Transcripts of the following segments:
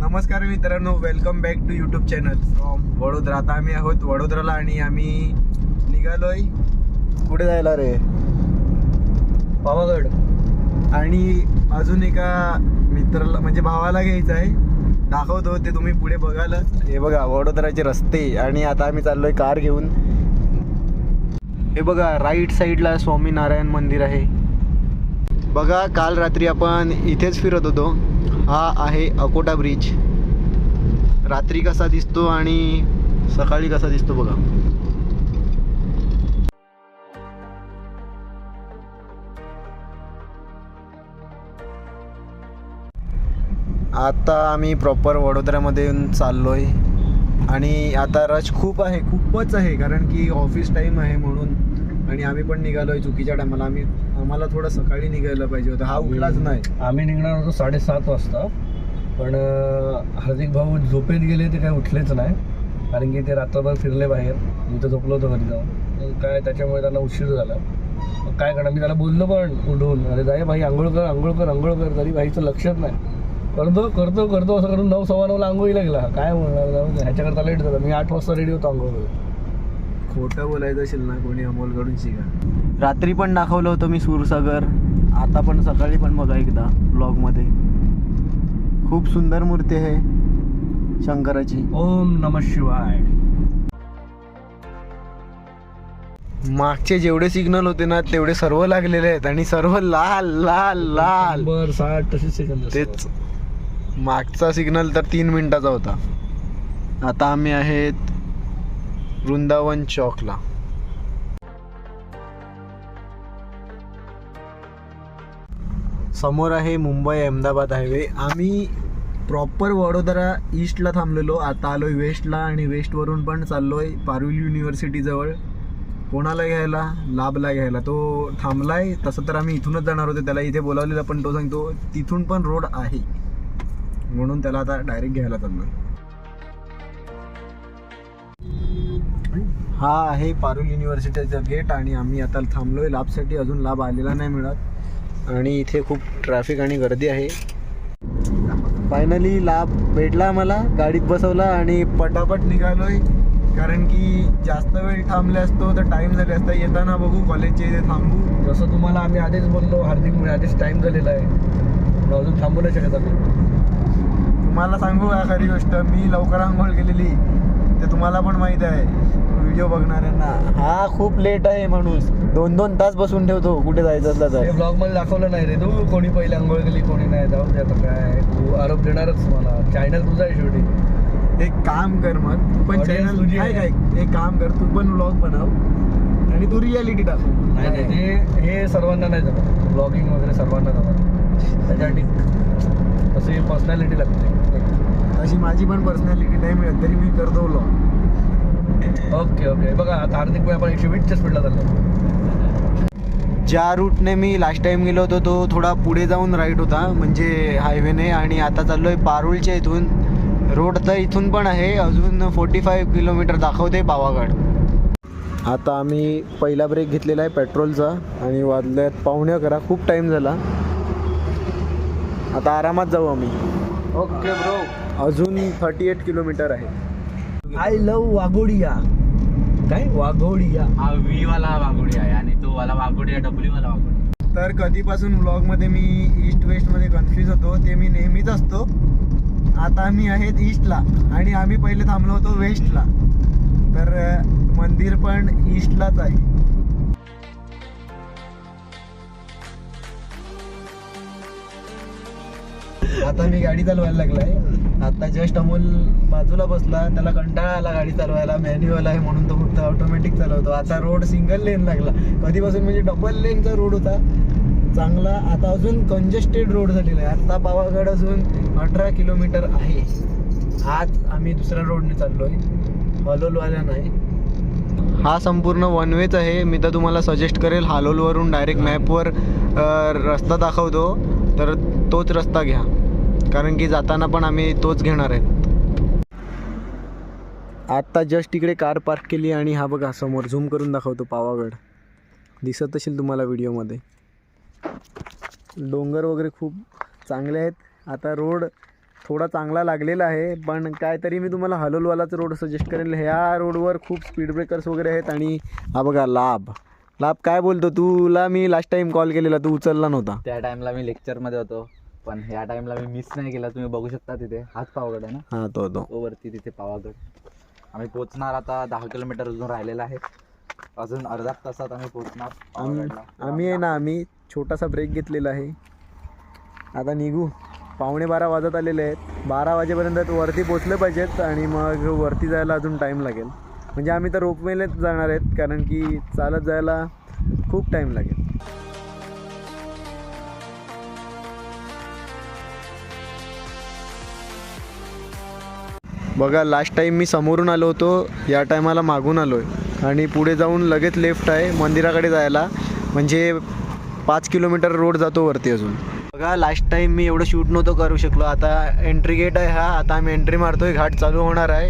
नमस्कार मित्रांनो, welcome back to YouTube channel from Vadodara. आता आम्ही आहोत वडोदराला आणि आम्ही निघालोय कुठे जायला रे? पावागड. आणि अजून एका मित्राला म्हणजे भावाला घ्यायचं आहे, दाखवतो ते तुम्ही पुढे बघालच. हे बघा वडोदराचे रस्ते. आणि आता आम्ही चाललोय कार घेऊन. हे बघा राईट साईडला स्वामीनारायण मंदिर आहे बघा. काल रात्री आपण इथेच फिरत होतो. हा आहे अकोटा ब्रिज. रात्री कसा दिसतो आणि सकाळी कसा दिसतो बघा. आता आम्ही प्रॉपर वडोदरामध्ये येऊन चाललोय आणि आता रश खूपच आहे कारण की ऑफिस टाईम आहे म्हणून. आणि आम्ही पण निघालोय चुकीच्या टायमाला. आम्हाला थोडं सकाळी निघायला पाहिजे होतं. हा उठलाच नाही. आम्ही निघणार होतो 7:30 वाजता, पण हार्दिक भाऊ झोपेत गेले, ते काही उठलेच नाही. कारण की ते रात्रभर फिरले बाहेर. मी तर झोपलो होतो घरी जाऊन. काय त्याच्यामुळे त्यांना उशीर झाला. मग काय करणार, मी त्याला बोललो पण उठून, अरे जाय भाई आंघोळ कर. तरी भाईचं लक्षच नाही. करतो असं करून 9:15 आंघोळीला गेला. काय बोलणार, ह्याच्याकरता लेट झाला. मी 8 वाजता रेडी होतो आंघोळ. खोटं बोलायचं असेल ना कोणी अमोलकडून शिका. रात्री पण दाखवलं होतं मी सूरसागर. आता पण सकाळी पण बघा एकदा ब्लॉगमध्ये. खूप सुंदर मूर्ती आहे शंकराची. ओम नमः शिवाय. मागचे जेवढे सिग्नल होते ना तेवढे सर्व लागलेले आहेत आणि सर्व लाल लाल लाल. 60 तसेच सेकंद. तेच मागचा सिग्नल तर 3 मिनिटाचा होता. आता आम्ही आहेत वृंदावन चौकला. समोर आहे मुंबई अहमदाबाद हायवे. आम्ही प्रॉपर वडोदरा ईस्टला थांबलेलो. आता आलोय वेस्टला आणि वेस्टवरून पण चाललोय पारुल युनिव्हर्सिटीजवळ कोणाला घ्यायला, लाभला घ्यायला. तो थांबलाय. तसं तर आम्ही इथूनच जाणार होतो, त्याला इथे बोलावलेलं, पण तो सांगतो तिथून पण रोड आहे म्हणून त्याला आता डायरेक्ट घ्यायला चाललोय. हा आहे पारुल युनिव्हर्सिटीचा गेट आणि आम्ही आता थांबलोय लाभसाठी. अजून लाभ आलेला नाही मिळत आणि इथे खूप ट्रॅफिक आणि गर्दी आहे. फायनली लाभ भेटला आम्हाला. गाडीत बसवला आणि पटापट निघालोय कारण की जास्त वेळ थांबले असतो तर टाईम झाले असता. येताना बघू कॉलेजच्या इथे थांबू. जसं तुम्हाला आम्ही आधीच बोललो, हार्दिक आधीच टाईम झालेला आहे, पण अजून थांबू नाही शकत आम्ही. तुम्हाला सांगू का खरी गोष्ट, मी लवकर आंघोळ केलेली ते तुम्हाला पण माहीत आहे व्हिडिओ बघणाऱ्यांना. हा खूप लेट आहे माणूस. 2-2 तास बसून ठेवतो कुठे जायचं असलं तर. ब्लॉग मध्ये दाखवलं नाही रे तू, कोणी पहिले आंघोळ केली कोणी नाही. जाऊ दे आता, काय तू आरोप देणारच मला. चॅनल तुझा आहे शेवटी. एक काम कर मग, तू पण चॅनल तुझी आहे काय. एक काम कर, तू पण व्लॉग बनव आणि तू रियालिटी दाखव. नाही हे सर्वांना नाही जमत. ब्लॉगिंग वगैरे सर्वांना जमत. त्याच्यासाठी तशी पर्सनॅलिटी लागते. अशी माझी पण पर्सनॅलिटी नाही मिळत तरी मी करतो व्लॉग. ओके बघा आता हार्दिक भाई आपण 120च्या स्पीडला चाललो. ज्या रूटने मी लास्ट टाइम गेलो होतो तो थोडा पुढे जाऊन राईट होता म्हणजे हायवेने. आणि आता चाललोय पारुलच्या इथून. रोड तर इथून पण आहे. अजून 45 किलोमीटर दाखवते पावागड. आता आम्ही पहिला ब्रेक घेतलेला आहे पेट्रोलचा आणि वाजल्यात 11:15. खूप टाईम झाला. आता आरामात जाऊ आम्ही. Okay bro. अजून 38 किलोमीटर आहे. I love Waghodia. काय वाघोडिया? हा व्ही वाला वाघोडिया आहे आणि तो वाला वाघोडिया डब्ल्यू वाला वाघोडिया. तर कधीपासून व्लॉगमध्ये मी ईस्ट वेस्टमध्ये कन्फ्यूज होतो. ते मी नेहमीच असतो. आता आम्ही आहेत ईस्टला आणि आम्ही पहिले थांबलो होतो वेस्टला. तर मंदिर पण ईस्टलाच आहे. आता मी गाडी चालवायला लागलाय. आता जस्ट अमोल बाजूला बसला, त्याला कंटाळा आला गाडी चालवायला. मॅन्युअल आहे म्हणून तो फक्त ऑटोमॅटिक चालवतो. आता रोड सिंगल लेन लागला. कधीपासून म्हणजे डबल लेनचा रोड होता चांगला. आता अजून कंजेस्टेड रोड झालेला आहे. आता पावागड अजून 18 किलोमीटर आहे. आज आम्ही दुसऱ्या रोडने चाललोय, हालोलवाल्या नाही. हा संपूर्ण वन वेच आहे. मी तर तुम्हाला सजेस्ट करेल हालोलवरून डायरेक्ट मॅपवर रस्ता दाखवतो तर तोच रस्ता घ्या कारण की जाताना पण आम्ही तोच घेणार आहेत. आत्ता जस्ट इकडे कार पार्क केली आणि हा बघा समोर झूम करून दाखवतो पावागड. दिसत असेल तुम्हाला व्हिडिओमध्ये. डोंगर वगैरे खूप चांगले आहेत. आता रोड थोडा चांगला लागलेला आहे, पण काहीतरी मी तुम्हाला हलोलवालाचा रोड सजेस्ट करेल. ह्या रोडवर खूप स्पीड ब्रेकर्स वगैरे आहेत. आणि हा बघा लाभ काय बोलतो, तुला मी लास्ट टाइम कॉल केलेला, तू उचलला नव्हता. त्या टाइमला मी लेक्चरमध्ये होतो, पण ह्या टाइमला मी मिस नाही केला. तुम्ही बघू शकता तिथे हाच पावागड आहे ना. हां तो तो वरती तिथे पावागड. आम्ही पोचणार आता 10 किलोमीटर अजून राहिलेला आहे. अजून अर्धा तासात आम्ही पोचणार पावागडला. आम्ही आहे ना, आम्ही छोटासा ब्रेक घेतलेला आहे. आता निघू. 11:15 वाजत आलेले आहेत. 12 वाजेपर्यंत वरती पोचले पाहिजेत आणि मग वरती जायला अजून टाईम लागेल. म्हणजे आम्ही तर रोपवेनेच जाणार आहेत, कारण की चालत जायला खूप टाईम लागेल. बघा लास्ट टाईम मी समोरून आलो होतो, या टायमाला मागून आलो आहे आणि पुढे जाऊन लगेच लेफ्ट आहे मंदिराकडे जायला. म्हणजे 5 किलोमीटर रोड जातो वरती अजून. बघा लास्ट टाईम मी एवढं शूट नव्हतं करू शकलो. आता एंट्री गेट आहे हा, आता आम्ही एंट्री मारतोय, घाट चालू होणार आहे.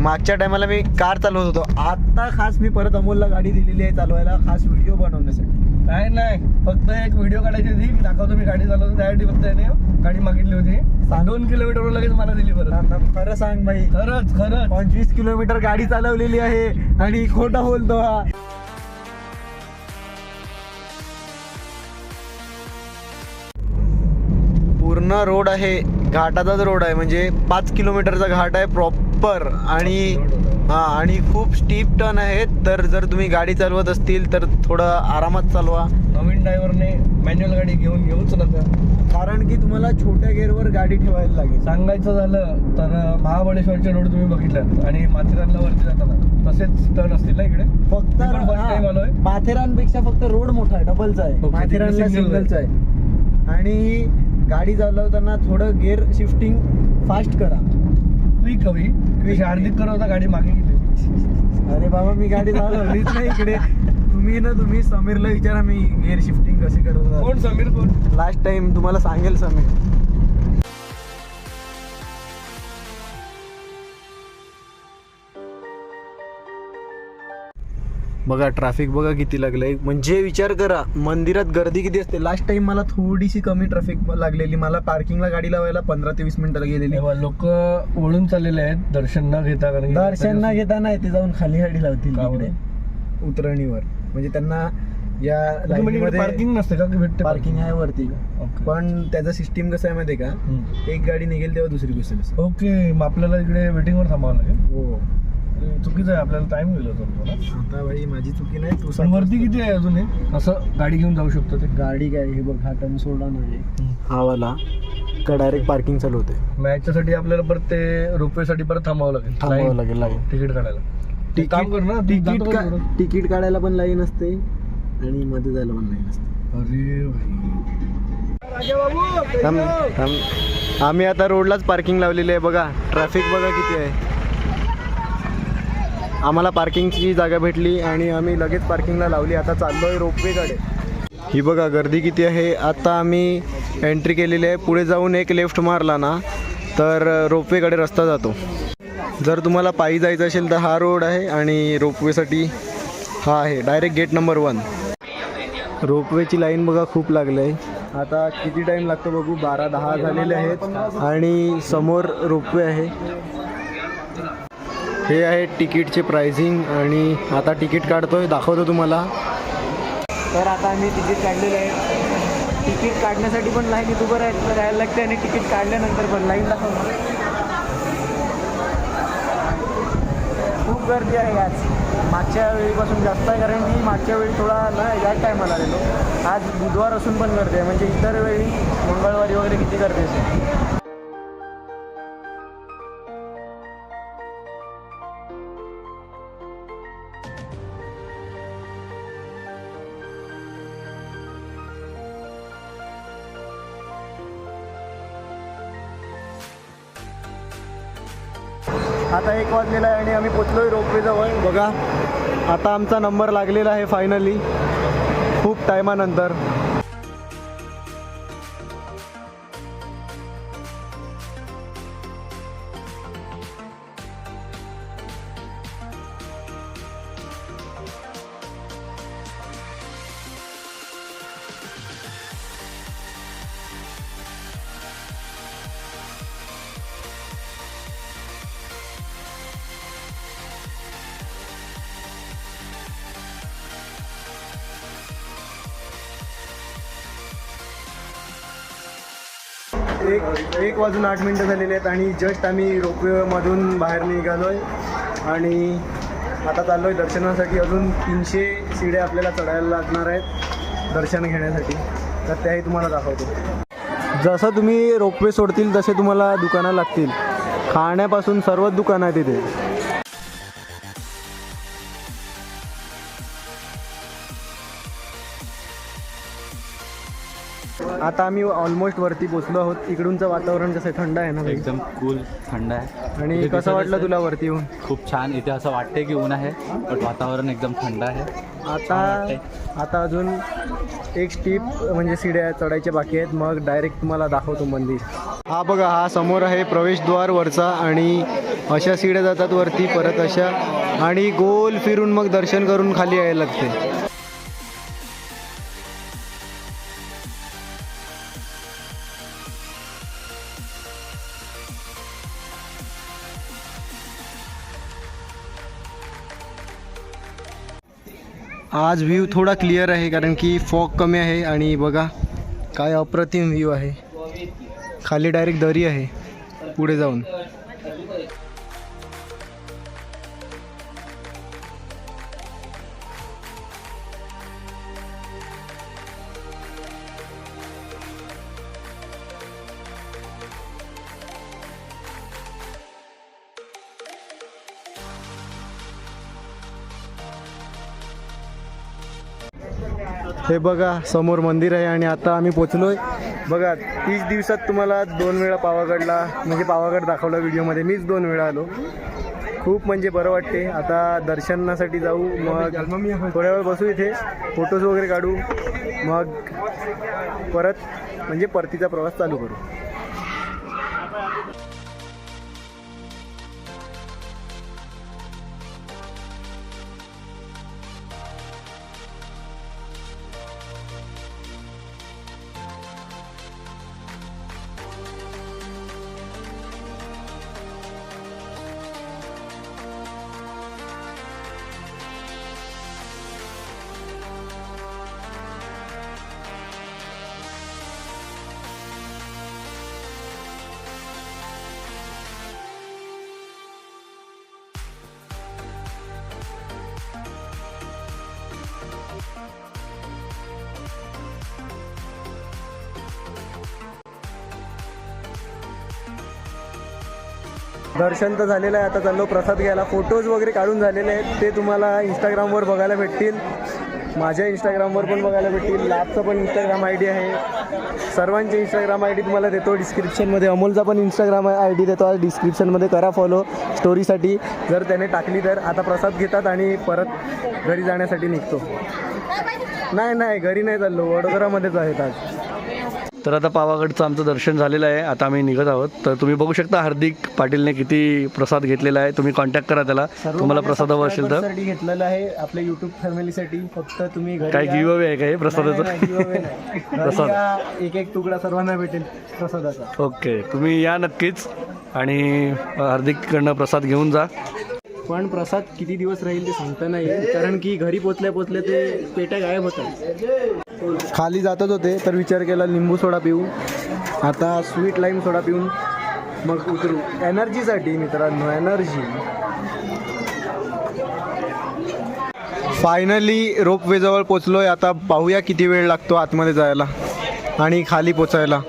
मागच्या टायमाला मी कार चालवत होतो, आता खास मी परत अमोलला गाडी दिलेली आहे चालवायला, खास व्हिडिओ बनवण्यासाठी. काय नाही, फक्त एक व्हिडिओ काढायची होती, दाखवतो मी गाडी चालवतो त्यासाठी. फक्त याने गाडी मागितली होती, 2 किलोमीटरवर लगेच मला दिली परत. खरं सांग भाई, खरंच 25 किलोमीटर गाडी चालवलेली आहे आणि खोटा बोलतो हा. पूर्ण रोड आहे, घाटाचाच रोड आहे. म्हणजे 5 किलोमीटरचा घाट आहे प्रॉपर. आणि हां, आणि खूप स्टीप टर्न आहेत. तर जर तुम्ही गाडी चालवत असतील तर थोडं आरामात चालवा. नवीन ड्रायव्हरने मॅन्युअल गाडी घेऊच नका, कारण की तुम्हाला छोट्या गेअरवर गाडी ठेवायला लागेल. सांगायचं झालं तर महाबळेश्वरचे रोड तुम्ही बघितल्यात आणि माथेरानला वरती जाताना तसेच टर्न असतील ना इकडे. फक्त फर्स्ट टाइम आलोय. माथेरानपेक्षा फक्त रोड मोठा आहे, डबलचा आहे. Okay, माथेरानला single सिंगलचा आहे. आणि गाडी चालवताना थोडं गिअर शिफ्टिंग फास्ट करा. क्विक हवी. हार्दिक करवता गाडी मागे गेली. अरे बाबा, मी गाडी चालवलीच नाही इकडे. तुम्ही समीरला विचारा मी गिअर शिफ्टिंग कशी करत. कोण समीर? कोण? लास्ट टाइम तुम्हाला सांगेल समीर. बघा ट्रॅफिक बघा किती लागलंय. म्हणजे विचार करा, मंदिरात गर्दी किती असते. लास्ट टाइम मला थोडीशी कमी ट्रॅफिक लागलेली. मला पार्किंगला गाडी लावायला 15 ते 20 मिनिटाला गेलेली. लोक वळून चाललेले आहेत दर्शन न घेता. दर्शन न घेता नाही, ते जाऊन खाली गाडी लावतील का तिकडे उतरणीवर. म्हणजे त्यांना या पार्किंग नसते का? भेटते पार्किंग आहे वरती. Okay. पण त्याचं सिस्टीम कसं आहे माहिती आहे का, एक गाडी निघेल तेव्हा दुसरी घुसेल. ओके, मग आपल्याला इकडे वेटिंगवर थांबावं लागेल. हो, चुकीचं आहे, आपल्याला टाइम गेलो होतो. आता भाई माझी चुकी नाही. तू पण वरती किती आहे अजून? असं गाडी घेऊन जाऊ शकतो ते? गाडी काय, हे बघ हा टर्न सोडा नाही, हा वाला का डायरेक्ट पार्किंग चालू होते. मॅचच्यासाठी आपल्याला परत ते रोपवेसाठी परत थांबावं लागेल. तिकीट काढायला. काम कर ना, तिकीट काढायला पण लाईन असते आणि मध्ये जायला पण लाईन असते. अरे भाई, आम्ही आता रोडलाच पार्किंग लावलेली आहे. बघा ट्रॅफिक बघा किती आहे. आम्हाला पार्किंगची जागा भेटली आणि आम्ही लगेच पार्किंगला लावली. आता चाललोय रोपवेकडे. ही बघा गर्दी किती आहे. आता आम्ही एंट्री केलेली आहे. पुढे जाऊन एक लेफ्ट मारला ना तर रोपवेकडे रस्ता जातो. जर तुम्हाला पायी जायचं असेल तर हा रोड आहे आणि रोपवेसाठी हा आहे डायरेक्ट गेट नंबर 1. रोपवेची लाईन बघा खूप लागली आहे. आता किती टाईम लागतो बघू. 12:10 झालेले आहेत आणि समोर रोपवे आहे. हे आहे तिकीटचे प्राइसिंग आणि आता तिकीट काढतोय, दाखवतो तुम्हाला. तर आता आम्ही तिकीट काढलेलं आहे. तिकीट काढण्यासाठी पण लाईनीत उभं राहायला लागते आणि तिकीट काढल्यानंतर पण लाईन दाखवतो. खूप गर्दी आहे आज. मागच्या वेळीपासून जास्त आहे, कारण की मागच्या वेळी थोडा ना या टायमाला आलेलो. आज बुधवार असून पण गर्दी आहे. म्हणजे इतर वेळी मंगळवारी वगैरे किती गर्दी असते. आता 1 वाजलेला आहे आणि आम्ही पोचलोय रोपवेजवळ. बघा आता आमचा नंबर लागलेला आहे फायनली, खूप टायमानंतर. एक वाजून 8 मिनटं झालेली आहेत आणि जस्ट आम्ही रोपवेमधून बाहेर निघालो आहे आणि आता चाललो आहे दर्शनासाठी. अजून 300 शिड्या आपल्याला चढायला लागणार आहेत दर्शन घेण्यासाठी, तर त्याही तुम्हाला दाखवतो. जसं तुम्ही रोपवे सोडतील तसे तुम्हाला दुकानं लागतील, खाण्यापासून सर्वच दुकानं आहेत तिथे. आता आम्ही ऑलमोस्ट वरती पोचलो आहोत. इकडूनचं वातावरण कसं आहे, थंड आहे ना? एकदम कूल थंड आहे. आणि इथे कसं वाटलं दिसत तुला वरती येऊन? खूप छान. इथे असं वाटते की ऊन आहे बट वातावरण एकदम थंड आहे. आता अजून एक स्टीप म्हणजे शिड्या चढायच्या बाकी आहेत, मग डायरेक्ट तुम्हाला दाखवतो मंदिर. हा बघा, हा समोर आहे प्रवेशद्वार वरचा आणि अशा शिड्या जातात वरती, परत अशा आणि गोल फिरून मग दर्शन करून खाली यायला लागते. आज व्ह्यू थोडा क्लिअर आहे कारण की फॉग कमी आहे आणि बघा काय अप्रतिम व्ह्यू आहे. खाली डायरेक्ट दरी आहे पुढे जाऊन. हे बघा समोर मंदिर आहे आणि आता आम्ही पोचलोय. बघा 30 दिवसात तुम्हाला 2 वेळा पावागडला म्हणजे पावागड दाखवला व्हिडिओमध्ये. मीच 2 वेळा आलो. खूप म्हणजे बरं वाटते. आता दर्शनासाठी जाऊ, मग थोड्या वेळ बसू इथे, फोटोज वगैरे काढू, मग परत म्हणजे परतीचा प्रवास चालू करू. दर्शन तर झालेलं आहे. आता चाललो प्रसाद घ्यायला. फोटोज वगैरे काढून झालेले आहेत, ते तुम्हाला इंस्टाग्रामवर बघायला भेटतील. माझ्या इंस्टाग्रामवर पण बघायला भेटतील. लॅबचा पण इंस्टाग्राम आय डी आहे. सर्वांचे इंस्टाग्राम आय डी तुम्हाला देतो डिस्क्रिप्शनमध्ये. अमोलचा पण इंस्टाग्राम आय डी देतो डिस्क्रिप्शनमध्ये. करा फॉलो स्टोरीसाठी जर त्याने टाकली तर. आता प्रसाद घेतात आणि परत घरी जाण्यासाठी निघतो. नाही घरी नाही चाललो, वडोदरामध्येच आहेत आज. तर आता पावागडचं आमचं दर्शन झालेलं आहे. आता आम्ही निघत आहोत. तर तुम्ही बघू शकता हार्दिक पाटीलने किती प्रसाद घेतलेला आहे. तुम्ही कॉन्टॅक्ट करा त्याला, तुम्हाला प्रसाद हवा असेल तर. घेतलेलं आहे आपल्या युट्यूब फॅमिलीसाठी. फक्त तुम्ही काय गिव्ह अवे आहे का हे प्रसादाचं? प्रसाद एक तुकडा सर्वांना भेटेल प्रसादाचा. ओके, तुम्ही या नक्कीच आणि हार्दिककडनं प्रसाद घेऊन जा. पण प्रसाद किती दिवस राहील ते सांगता नाही येईल, कारण की घरी पोचल्या ते पेट्या गायब होतात. खाली जातच होते तर विचार केला लिंबू सोडा पिऊ. आता स्वीट लाईम सोडा पिऊन मग उतरू एनर्जीसाठी मित्रांनो, एनर्जी. फायनली रोपवेजवळ पोचलोय. आता पाहूया किती वेळ लागतो आतमध्ये जायला आणि खाली पोचायला.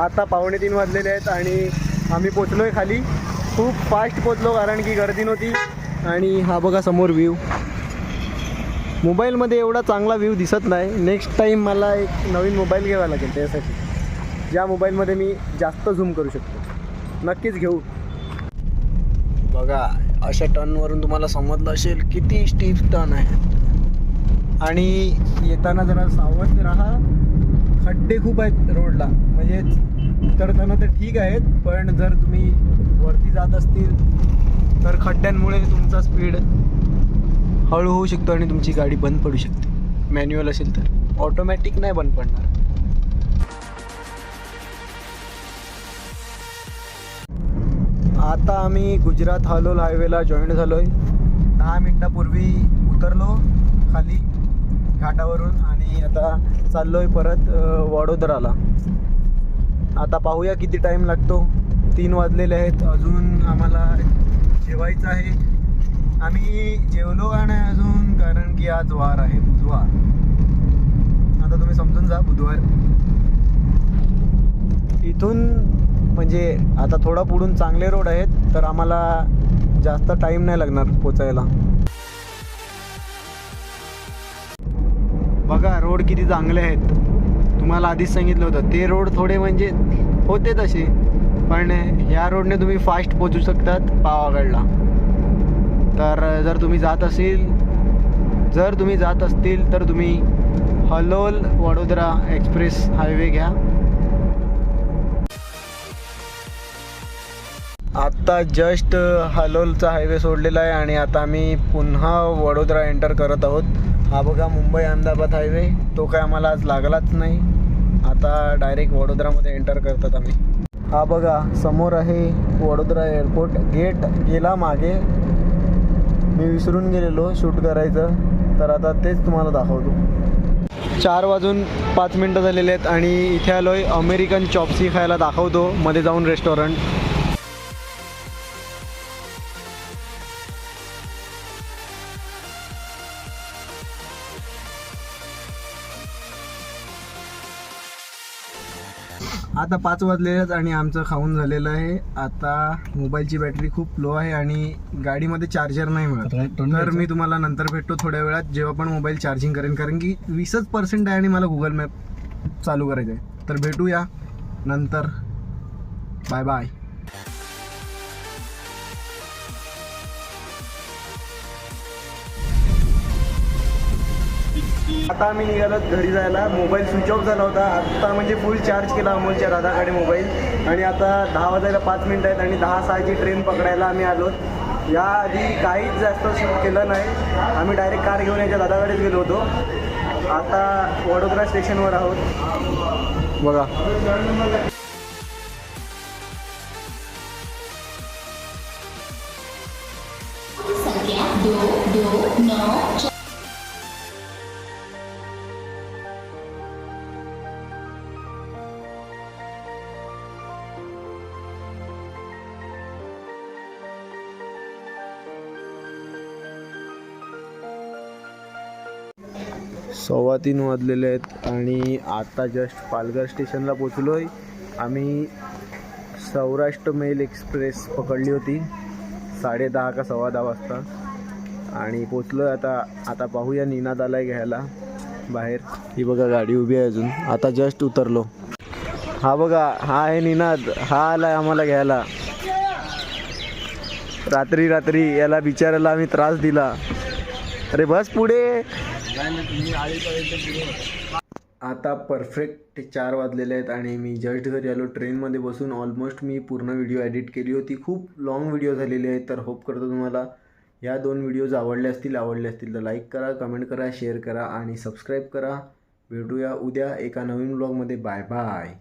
आता 2:45 वाजलेले आहेत आणि आम्ही पोचलोय खाली. खूप फास्ट पोचलो कारण की गर्दी नव्हती. आणि हा बघा समोर व्ह्यू. मोबाईलमध्ये एवढा चांगला व्ह्यू दिसत नाही. नेक्स्ट टाईम मला एक नवीन मोबाईल घ्यावा लागेल त्यासाठी, ज्या मोबाईलमध्ये मी जास्त झूम करू शकतो. नक्कीच घेऊ. बघा अशा टर्नवरून तुम्हाला समजलं असेल किती स्टीप टर्न आहे. आणि येताना जरा सावध राहा, खड्डे खूप आहेत रोडला. म्हणजे उतरताना तर ठीक आहेत, पण जर तुम्ही वरती जात असतील तर खड्ड्यांमुळे तुमचा स्पीड हळू होऊ शकतो आणि तुमची गाडी बंद पडू शकते. मॅन्युअल असेल तर, ऑटोमॅटिक नाही बंद पडणार. आता आम्ही गुजरात हालोल हायवेला जॉईन झालो आहे. 10 मिनटापूर्वी उतरलो खाली घाटावरून आणि आता चाललो आहे परत वडोदराला. आता पाहूया किती टाईम लागतो. 3 वाजलेले आहेत. अजून आम्हाला जेवायचं आहे. आम्ही जेवलो आणि अजून, कारण की आज वार आहे, बुधवार. आता तुम्ही समजून जा, बुधवार. इथून म्हणजे आता थोडा पुढून चांगले रोड आहेत, तर आम्हाला जास्त टाईम नाही लागणार पोचायला. बघा रोड किती चांगले आहेत. तुम्हाला आधीच सांगितलं होतं ते रोड थोडे म्हणजे होते तसे, पण ह्या रोडने तुम्ही फास्ट पोचू शकतात पावागडला. तर जर तुम्ही जात असतील तर तुम्ही हलोल वडोदरा एक्सप्रेस हायवे घ्या. आत्ता जस्ट हलोलचा हायवे सोडलेला आहे आणि आता आम्ही पुन्हा वडोदरा एंटर करत आहोत. हा बघा मुंबई अहमदाबाद हायवे, तो काय आम्हाला आज लागलाच नाही. आता डायरेक्ट वडोदरामध्ये एंटर करतात आम्ही. हा बघा समोर आहे वडोदरा एअरपोर्ट. गेट गेला मागे, मी विसरून गेलेलो शूट करायचं, तर आता तेच तुम्हाला दाखवतो. 4:05 झालेले आहेत आणि इथे आलो आहे अमेरिकन चॉप्सी खायला. दाखवतो मध्ये जाऊन रेस्टॉरंट. आता 5 वाजलेले आहेत आणि आमचं खाऊन झालेलं आहे. आता मोबाईलची बॅटरी खूप लो आहे आणि गाडीमध्ये चार्जर नाही मिळत, तर मी तुम्हाला नंतर भेटतो थोड्या वेळात, जेव्हा पण मोबाईल चार्जिंग करेन, कारण की 20% आहे आणि मला गुगल मॅप चालू करायचं आहे. तर भेटूया नंतर. Bye bye. आता आम्ही निघालो घरी जायला. मोबाईल स्विच ऑफ झाला होता. आत्ता म्हणजे फुल चार्ज केला अमोलच्या दादाकडे मोबाईल, आणि आता 10 वाजायला 5 मिनिटं आहेत आणि 10:06ची ट्रेन पकडायला आम्ही आलो. याआधी काहीच जास्त शूट केलं नाही. आम्ही डायरेक्ट कार घेऊन याच्या दादाकडेच गेलो होतो. आता वडोदरा स्टेशनवर आहोत बघा. सव्वा 3 वाजलेले आहेत आणि आता जस्ट पालघर स्टेशनला पोचलो आहे. आम्ही सौराष्ट्र मेल एक्सप्रेस पकडली होती 10:30 का 10:15 वाजता आणि पोचलो आहे. आता पाहूया निनाद आलाय घ्यायला बाहेर. ही बघा गाडी उभी आहे अजून. आता जस्ट उतरलो. हा बघा, हा आहे निनाद. हा आलाय आम्हाला घ्यायला. रात्री याला बिचारायला आम्ही त्रास दिला. अरे बस पुढे. आता परफेक्ट 4 वाजलेले आहेत आणि मी जस्ट घरी आलो. ट्रेनमध्ये बसून ऑलमोस्ट मी पूर्ण व्हिडिओ एडिट केली होती. खूप लॉंग व्हिडिओ झालेले आहेत, तर होप करतो तुम्हाला या 2 व्हिडिओज आवडले असतील तर लाईक करा, कमेंट करा, शेअर करा आणि सबस्क्राईब करा. भेटूया उद्या एका नवीन ब्लॉगमध्ये. Bye bye.